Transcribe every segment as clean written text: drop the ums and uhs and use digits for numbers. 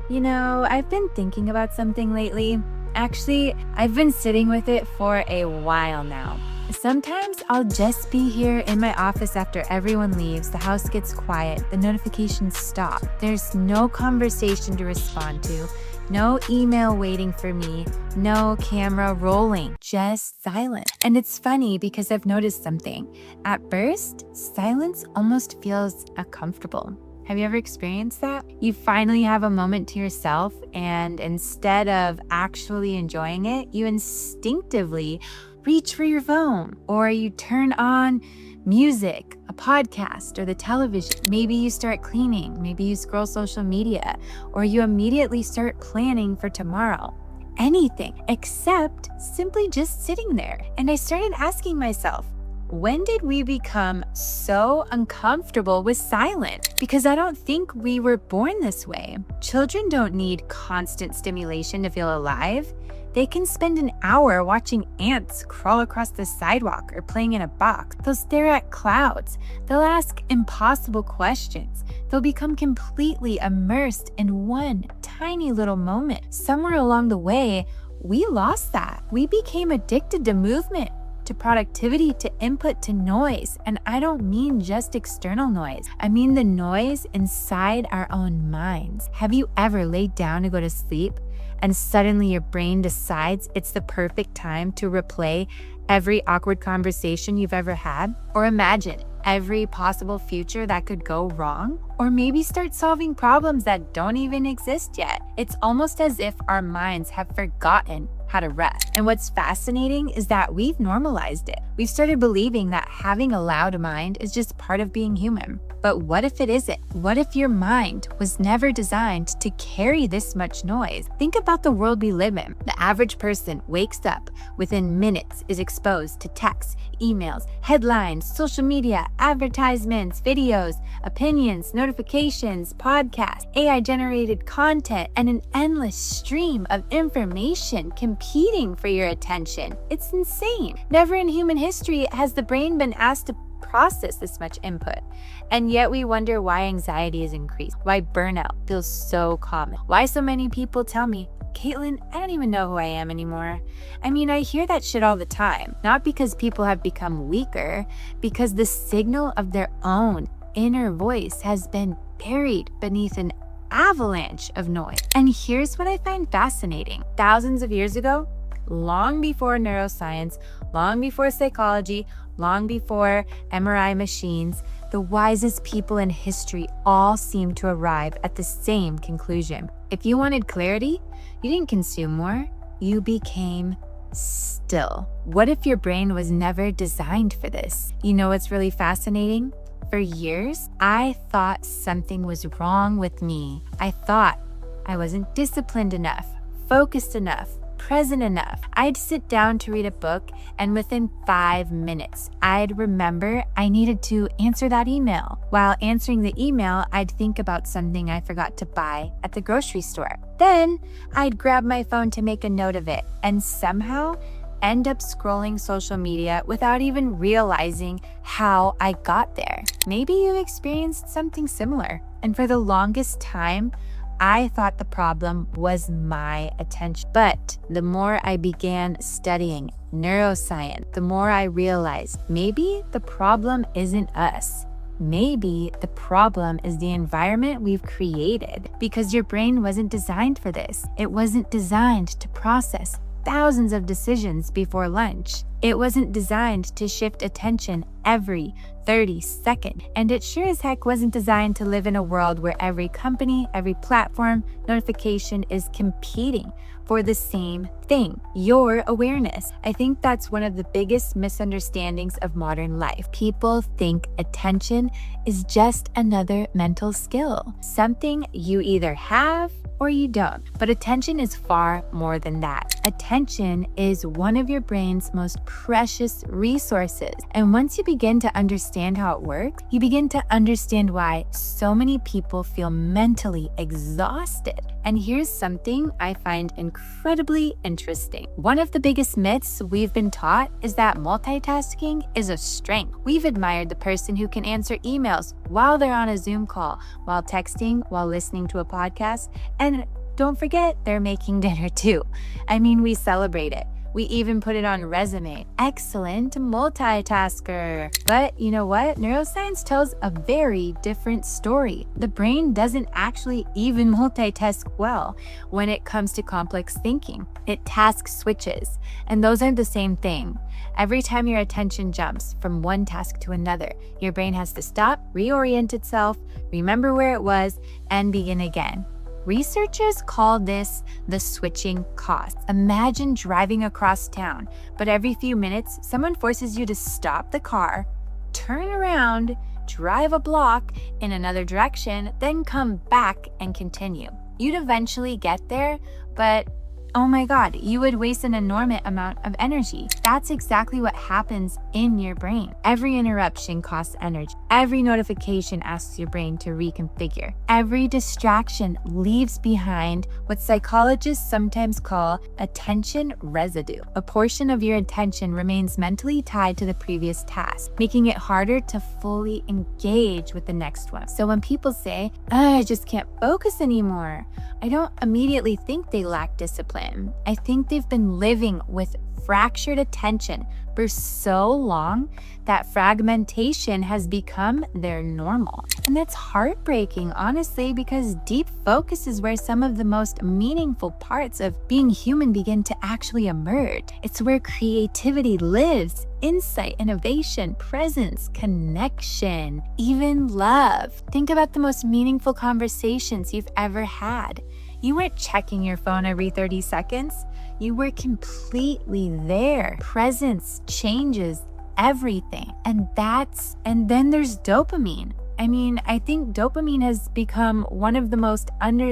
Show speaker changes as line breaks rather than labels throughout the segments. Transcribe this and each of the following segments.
I've been thinking about something lately. Actually, I've been sitting with it for a while now. Sometimes I'll just be here in my office after everyone leaves, the house gets quiet, the notifications stop. There's no conversation to respond to, no email waiting for me, no camera rolling, just silence. And it's funny because I've noticed something. At first, silence almost feels uncomfortable. Have you ever experienced that? You finally have a moment to yourself, and instead of actually enjoying it, you instinctively reach for your phone, or you turn on music, a podcast, or the television. Maybe you start cleaning, maybe you scroll social media, or you immediately start planning for tomorrow. Anything except simply just sitting there. And I started asking myself, when did we become so uncomfortable with silence? Because I don't think we were born this way. Children don't need constant stimulation to feel alive. They can spend an hour watching ants crawl across the sidewalk or playing in a box. They'll stare at clouds. They'll ask impossible questions. They'll become completely immersed in one tiny little moment. Somewhere along the way, we lost that. We became addicted to movement, to productivity, to input, to noise. And I don't mean just external noise. I mean the noise inside our own minds. Have you ever laid down to go to sleep and suddenly your brain decides it's the perfect time to replay every awkward conversation you've ever had? Or imagine every possible future that could go wrong? Or maybe start solving problems that don't even exist yet. It's almost as if our minds have forgotten how to rest. And what's fascinating is that we've normalized it. We've started believing that having a loud mind is just part of being human. But what if it isn't? What if your mind was never designed to carry this much noise? Think about the world we live in. The average person wakes up, within minutes is exposed to texts, emails, headlines, social media, advertisements, videos, opinions, notifications, podcasts, AI-generated content, and an endless stream of information competing for your attention. It's insane. Never in human history has the brain been asked to process this much input. And yet we wonder why anxiety is increased, why burnout feels so common, why so many people tell me, Caitlin, I don't even know who I am anymore. I mean, I hear that shit all the time, not because people have become weaker, because the signal of their own inner voice has been buried beneath an avalanche of noise. And here's what I find fascinating. Thousands of years ago, long before neuroscience, long before psychology, long before MRI machines, the wisest people in history all seem to arrive at the same conclusion. If you wanted clarity, you didn't consume more, you became still. What if your brain was never designed for this? You know what's really fascinating? For years, I thought something was wrong with me. I thought I wasn't disciplined enough, focused enough, present enough. I'd sit down to read a book, and within 5 minutes, I'd remember I needed to answer that email. While answering the email, I'd think about something I forgot to buy at the grocery store. Then I'd grab my phone to make a note of it, and somehow end up scrolling social media without even realizing how I got there. Maybe you experienced something similar. And for the longest time, I thought the problem was my attention. But the more I began studying neuroscience, the more I realized maybe the problem isn't us. Maybe the problem is the environment we've created, because your brain wasn't designed for this. It wasn't designed to process thousands of decisions before lunch. It wasn't designed to shift attention every 30 seconds. And it sure as heck wasn't designed to live in a world where every company, every platform, notification is competing for the same thing, your awareness. I think that's one of the biggest misunderstandings of modern life. People think attention is just another mental skill, something you either have or you don't. But attention is far more than that. Attention is one of your brain's most precious resources. And once you begin to understand how it works, you begin to understand why so many people feel mentally exhausted. And here's something I find incredibly interesting. One of the biggest myths we've been taught is that multitasking is a strength. We've admired the person who can answer emails while they're on a Zoom call, while texting, while listening to a podcast, And don't forget, they're making dinner too. I mean, we celebrate it. We even put it on resume. Excellent multitasker. But you know what? Neuroscience tells a very different story. The brain doesn't actually even multitask well when it comes to complex thinking. It task switches, and those are the same thing. Every time your attention jumps from one task to another, your brain has to stop, reorient itself, remember where it was, and begin again. Researchers call this the switching cost. Imagine driving across town, but every few minutes, someone forces you to stop the car, turn around, drive a block in another direction, then come back and continue. You'd eventually get there, but oh my God, you would waste an enormous amount of energy. That's exactly what happens in your brain. Every interruption costs energy. Every notification asks your brain to reconfigure. Every distraction leaves behind what psychologists sometimes call attention residue. A portion of your attention remains mentally tied to the previous task, making it harder to fully engage with the next one. So when people say, I just can't focus anymore, I don't immediately think they lack discipline. I think they've been living with fractured attention for so long that fragmentation has become their normal. And that's heartbreaking, honestly, because deep focus is where some of the most meaningful parts of being human begin to actually emerge. It's where creativity lives, insight, innovation, presence, connection, even love. Think about the most meaningful conversations you've ever had. You weren't checking your phone every 30 seconds. You were completely there. Presence changes everything. And then there's dopamine. I mean, I think dopamine has become one of the most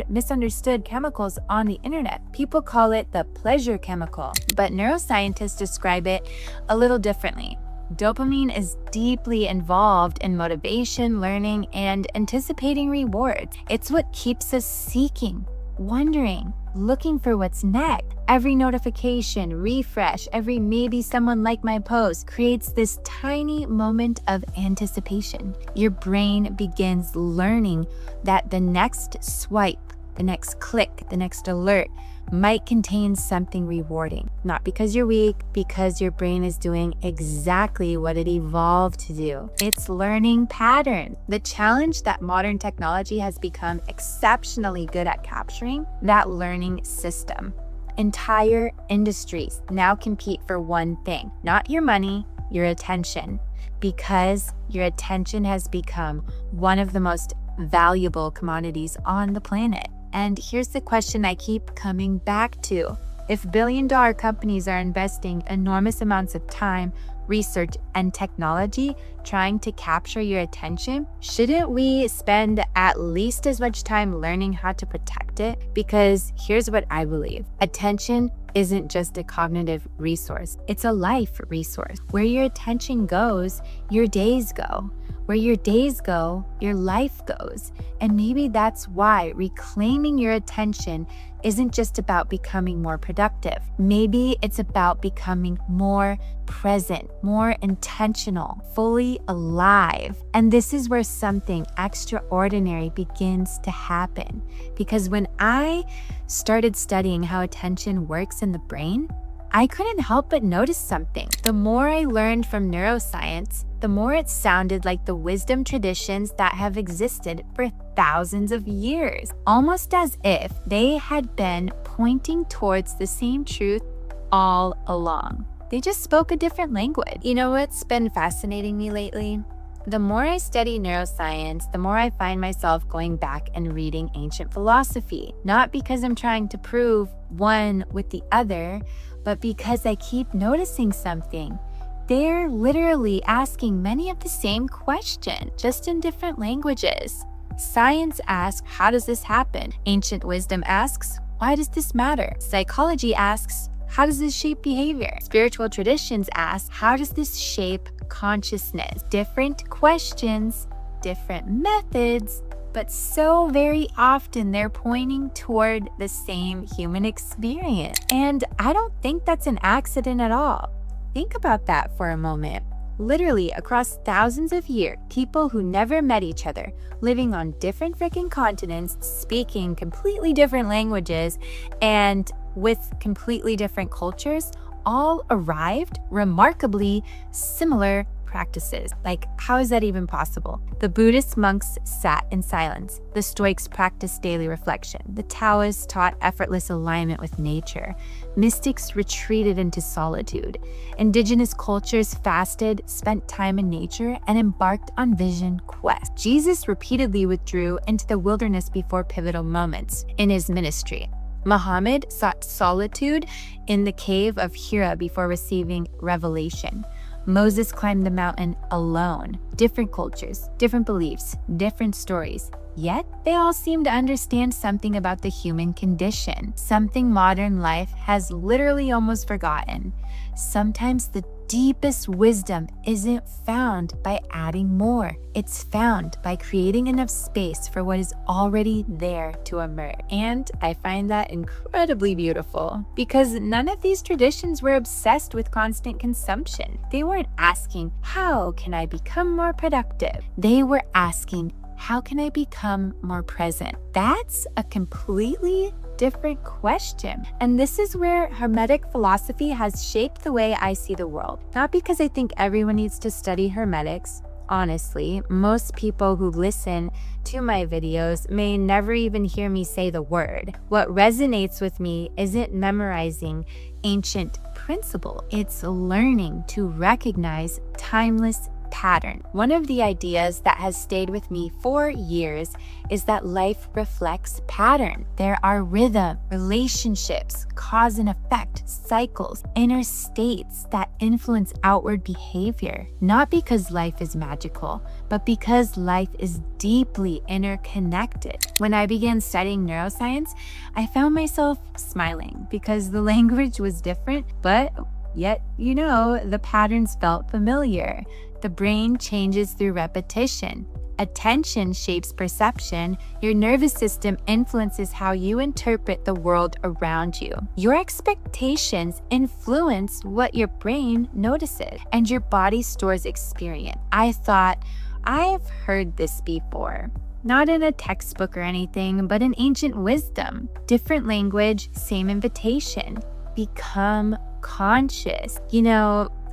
misunderstood chemicals on the internet. People call it the pleasure chemical, but neuroscientists describe it a little differently. Dopamine is deeply involved in motivation, learning, and anticipating rewards. It's what keeps us seeking, wondering, looking for what's next. Every notification, refresh, every maybe someone liked my post creates this tiny moment of anticipation. Your brain begins learning that the next swipe, the next click, the next alert might contain something rewarding. Not because you're weak, because your brain is doing exactly what it evolved to do. It's learning patterns. The challenge that modern technology has become exceptionally good at capturing, that learning system. Entire industries now compete for one thing, not your money, your attention, because your attention has become one of the most valuable commodities on the planet. And here's the question I keep coming back to. If billion-dollar companies are investing enormous amounts of time, research, and technology trying to capture your attention, shouldn't we spend at least as much time learning how to protect it? Because here's what I believe. Attention isn't just a cognitive resource. It's a life resource. Where your attention goes, your days go. Where your days go, your life goes. And maybe that's why reclaiming your attention isn't just about becoming more productive. Maybe it's about becoming more present, more intentional, fully alive. And this is where something extraordinary begins to happen. Because when I started studying how attention works in the brain, I couldn't help but notice something. The more I learned from neuroscience, the more it sounded like the wisdom traditions that have existed for thousands of years, almost as if they had been pointing towards the same truth all along. They just spoke a different language. You know what's been fascinating me lately? The more I study neuroscience, the more I find myself going back and reading ancient philosophy. Not because I'm trying to prove one with the other, but because I keep noticing something. They're literally asking many of the same questions, just in different languages. Science asks, how does this happen? Ancient wisdom asks, why does this matter? Psychology asks, how does this shape behavior? Spiritual traditions ask, how does this shape consciousness? Different questions, different methods, but so very often they're pointing toward the same human experience. And I don't think that's an accident at all. Think about that for a moment. Literally, across thousands of years, people who never met each other, living on different freaking continents, speaking completely different languages, and with completely different cultures, all arrived remarkably similar practices. Like, how is that even possible? The Buddhist monks sat in silence. The Stoics practiced daily reflection. The Taoists taught effortless alignment with nature. Mystics retreated into solitude. Indigenous cultures fasted, spent time in nature, and embarked on vision quests. Jesus repeatedly withdrew into the wilderness before pivotal moments in his ministry. Muhammad sought solitude in the cave of Hira before receiving revelation. Moses climbed the mountain alone. Different cultures, different beliefs, different stories. Yet, they all seem to understand something about the human condition, something modern life has literally almost forgotten. Sometimes the deepest wisdom isn't found by adding more. It's found by creating enough space for what is already there to emerge. And I find that incredibly beautiful because none of these traditions were obsessed with constant consumption. They weren't asking, how can I become more productive? They were asking, how can I become more present? That's a completely different question. And this is where Hermetic philosophy has shaped the way I see the world. Not because I think everyone needs to study Hermetics. Honestly, most people who listen to my videos may never even hear me say the word. What resonates with me isn't memorizing ancient principle. It's learning to recognize timeless pattern. One of the ideas that has stayed with me for years is that life reflects pattern. There are rhythm, relationships, cause and effect, cycles, inner states that influence outward behavior. Not because life is magical, but because life is deeply interconnected. When I began studying neuroscience, I found myself smiling because the language was different, but yet, the patterns felt familiar. The brain changes through repetition. Attention shapes perception. Your nervous system influences how you interpret the world around you. Your expectations influence what your brain notices, and your body stores experience. I thought, I've heard this before. Not in a textbook or anything, but in ancient wisdom. Different language, same invitation. Become conscious.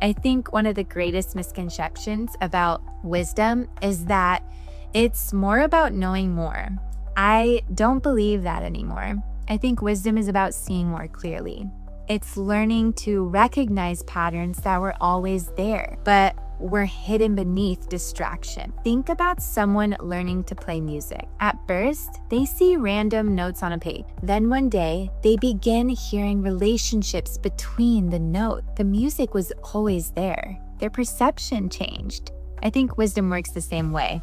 I think one of the greatest misconceptions about wisdom is that it's more about knowing more. I don't believe that anymore. I think wisdom is about seeing more clearly. It's learning to recognize patterns that were always there, but were hidden beneath distraction. Think about someone learning to play music. At first, they see random notes on a page. Then one day, they begin hearing relationships between the notes. The music was always there. Their perception changed. I think wisdom works the same way.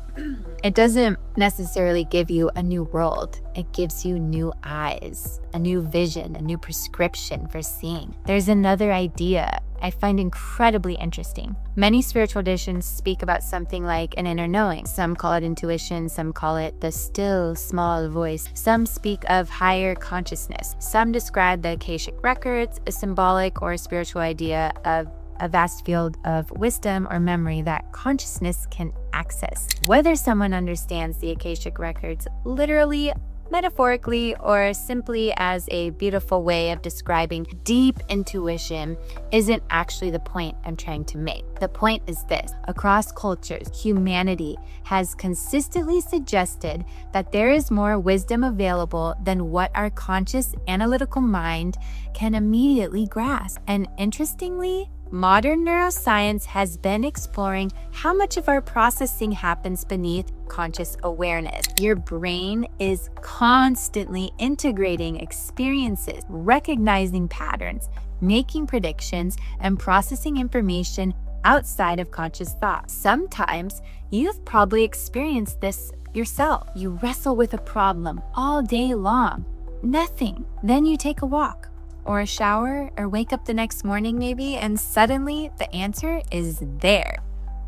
It doesn't necessarily give you a new world. It gives you new eyes, a new vision, a new prescription for seeing. There's another idea I find incredibly interesting. Many spiritual traditions speak about something like an inner knowing. Some call it intuition, some call it the still, small voice. Some speak of higher consciousness. Some describe the Akashic records, a symbolic or spiritual idea of a vast field of wisdom or memory that consciousness can access. Whether someone understands the Akashic records literally, metaphorically, or simply as a beautiful way of describing deep intuition isn't actually the point I'm trying to make. The point is this: across cultures, humanity has consistently suggested that there is more wisdom available than what our conscious analytical mind can immediately grasp. And interestingly, modern neuroscience has been exploring how much of our processing happens beneath conscious awareness. Your brain is constantly integrating experiences, recognizing patterns, making predictions, and processing information outside of conscious thought. Sometimes you've probably experienced this yourself. You wrestle with a problem all day long. Nothing. Then you take a walk, or a shower, or wake up the next morning maybe, and suddenly the answer is there.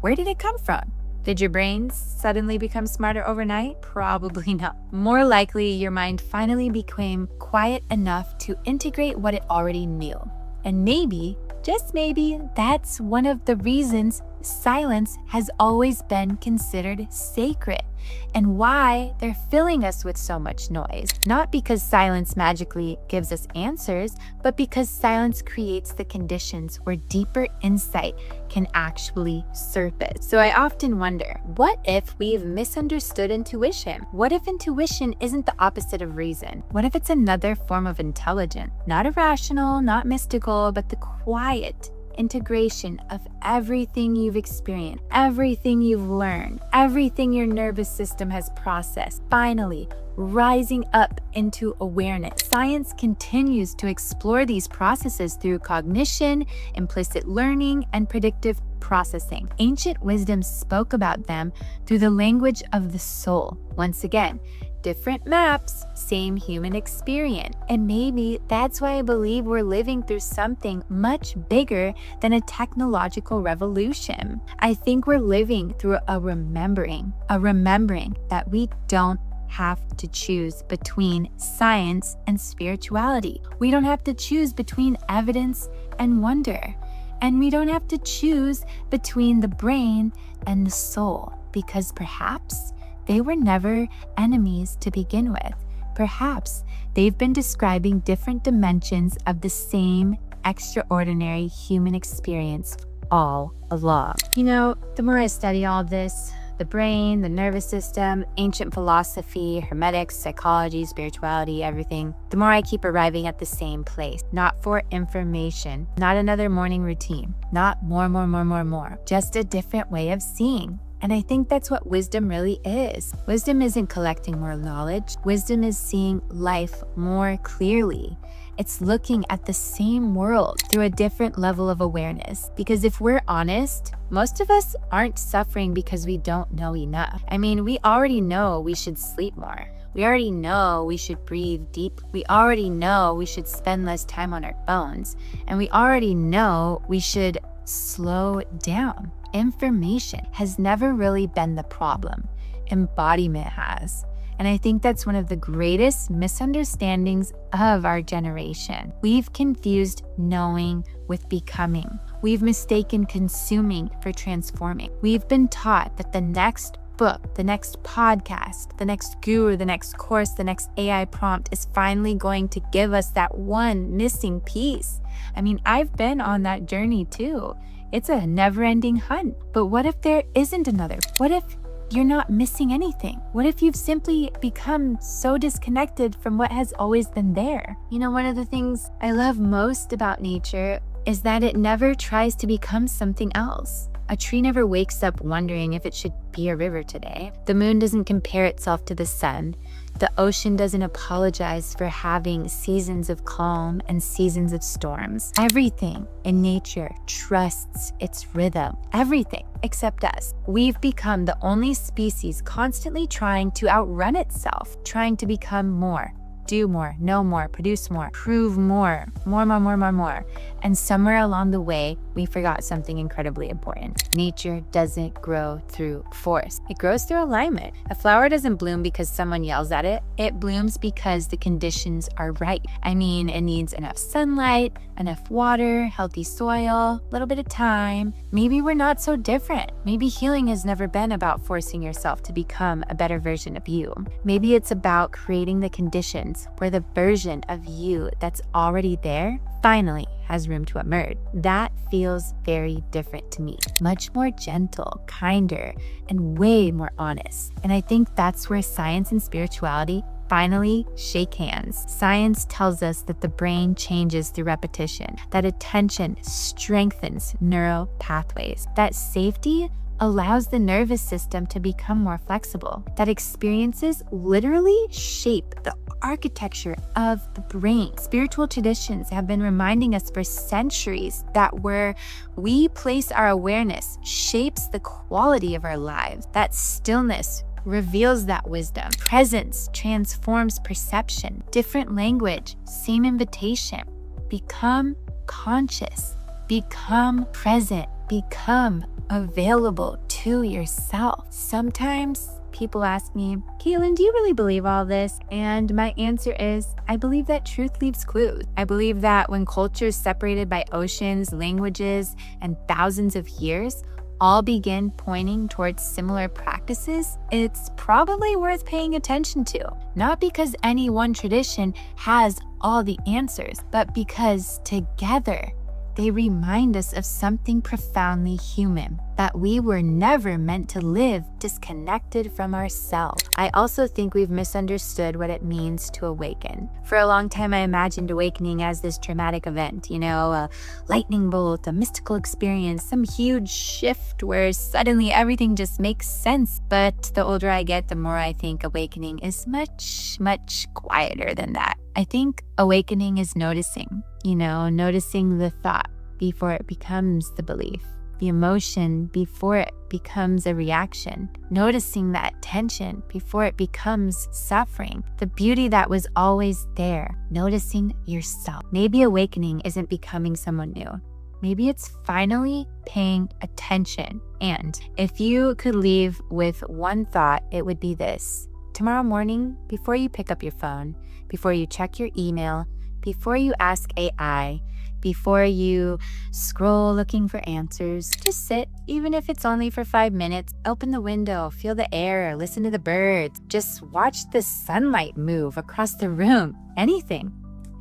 Where did it come from? Did your brain suddenly become smarter overnight? Probably not. More likely, your mind finally became quiet enough to integrate what it already knew. And maybe, just maybe, that's one of the reasons silence has always been considered sacred, and why they're filling us with so much noise. Not because silence magically gives us answers, but because silence creates the conditions where deeper insight can actually surface. So I often wonder, what if we've misunderstood intuition? What if intuition isn't the opposite of reason? What if it's another form of intelligence? Not irrational, not mystical, but the quiet integration of everything you've experienced, everything you've learned, everything your nervous system has processed, finally rising up into awareness. Science continues to explore these processes through cognition, implicit learning, and predictive processing. Ancient wisdom spoke about them through the language of the soul. Once again, different maps, same human experience. And maybe that's why I believe we're living through something much bigger than a technological revolution. I think we're living through a remembering that we don't have to choose between science and spirituality. We don't have to choose between evidence and wonder. And we don't have to choose between the brain and the soul, because perhaps they were never enemies to begin with. Perhaps they've been describing different dimensions of the same extraordinary human experience all along. You know, the more I study all this, the brain, the nervous system, ancient philosophy, hermetics, psychology, spirituality, everything, the more I keep arriving at the same place. Not for information, not another morning routine, not more, just a different way of seeing. And I think that's what wisdom really is. Wisdom isn't collecting more knowledge. Wisdom is seeing life more clearly. It's looking at the same world through a different level of awareness. Because if we're honest, most of us aren't suffering because we don't know enough. I mean, we already know we should sleep more. We already know we should breathe deep. We already know we should spend less time on our phones. And we already know we should slow down. Information has never really been the problem. Embodiment has. And I think that's one of the greatest misunderstandings of our generation. We've confused knowing with becoming. We've mistaken consuming for transforming. We've been taught that the next book, the next podcast, the next guru, the next course, the next AI prompt is finally going to give us that one missing piece. I mean, I've been on that journey too. It's a never-ending hunt. But what if there isn't another? What if you're not missing anything? What if you've simply become so disconnected from what has always been there? You know, one of the things I love most about nature is that it never tries to become something else. A tree never wakes up wondering if it should be a river today. The moon doesn't compare itself to the sun. The ocean doesn't apologize for having seasons of calm and seasons of storms. Everything in nature trusts its rhythm. Everything except us. We've become the only species constantly trying to outrun itself, trying to become more. Do more, know more, produce more, prove more. And somewhere along the way, we forgot something incredibly important. Nature doesn't grow through force. It grows through alignment. A flower doesn't bloom because someone yells at it. It blooms because the conditions are right. I mean, it needs enough sunlight, enough water, healthy soil, a little bit of time. Maybe we're not so different. Maybe healing has never been about forcing yourself to become a better version of you. Maybe it's about creating the conditions where the version of you that's already there finally has room to emerge. That feels very different to me. Much more gentle, kinder, and way more honest. And I think that's where science and spirituality finally shake hands. Science tells us that the brain changes through repetition, that attention strengthens neural pathways, that safety allows the nervous system to become more flexible, that experiences literally shape the architecture of the brain. Spiritual traditions have been reminding us for centuries that where we place our awareness shapes the quality of our lives, that stillness reveals that wisdom. Presence transforms perception. Different language, same invitation. Become conscious, become present, become available to yourself. Sometimes people ask me, Kaylin, do you really believe all this? And my answer is, I believe that truth leaves clues. I believe that when cultures separated by oceans, languages, and thousands of years, all begin pointing towards similar practices, it's probably worth paying attention to. Not because any one tradition has all the answers, but because together they remind us of something profoundly human, that we were never meant to live disconnected from ourselves. I also think we've misunderstood what it means to awaken. For a long time, I imagined awakening as this traumatic event, a lightning bolt, a mystical experience, some huge shift where suddenly everything just makes sense. But the older I get, the more I think awakening is much, much quieter than that. I think awakening is noticing, noticing the thought before it becomes the belief, the emotion before it becomes a reaction, noticing that tension before it becomes suffering, the beauty that was always there, noticing yourself. Maybe awakening isn't becoming someone new. Maybe it's finally paying attention. And if you could leave with one thought, it would be this. Tomorrow morning, before you pick up your phone, before you check your email, before you ask AI, before you scroll looking for answers, just sit, even if it's only for 5 minutes. Open the window, feel the air, listen to the birds. Just watch the sunlight move across the room, anything.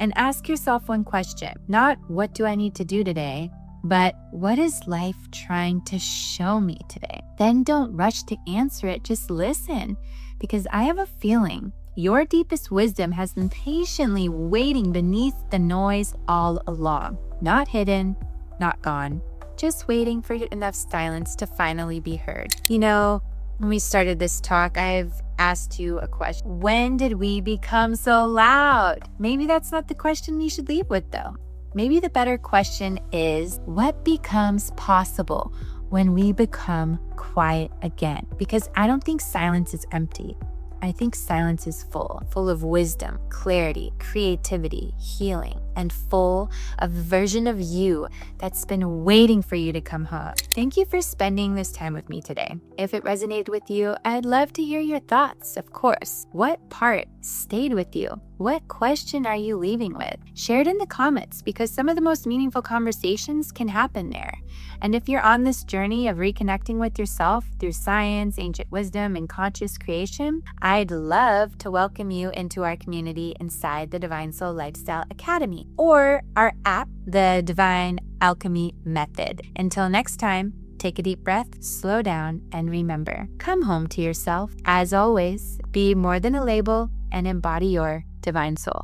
And ask yourself one question. Not what do I need to do today, but what is life trying to show me today? Then don't rush to answer it, just listen. Because I have a feeling your deepest wisdom has been patiently waiting beneath the noise all along. Not hidden, not gone, just waiting for enough silence to finally be heard. When we started this talk, I've asked you a question. When did we become so loud? Maybe that's not the question you should leave with, though. Maybe the better question is, what becomes possible when we become quiet again? Because I don't think silence is empty. I think silence is full of wisdom, clarity, creativity, healing, and full of a version of you that's been waiting for you to come home. Thank you for spending this time with me today. If it resonated with you, I'd love to hear your thoughts, of course. What part stayed with you? What question are you leaving with? Share it in the comments because some of the most meaningful conversations can happen there. And if you're on this journey of reconnecting with yourself through science, ancient wisdom, and conscious creation, I'd love to welcome you into our community inside the Divine Soul Lifestyle Academy or our app, the Divine Alchemy Method. Until next time, take a deep breath, slow down, and remember, come home to yourself. As always, be more than a label and embody your divine soul.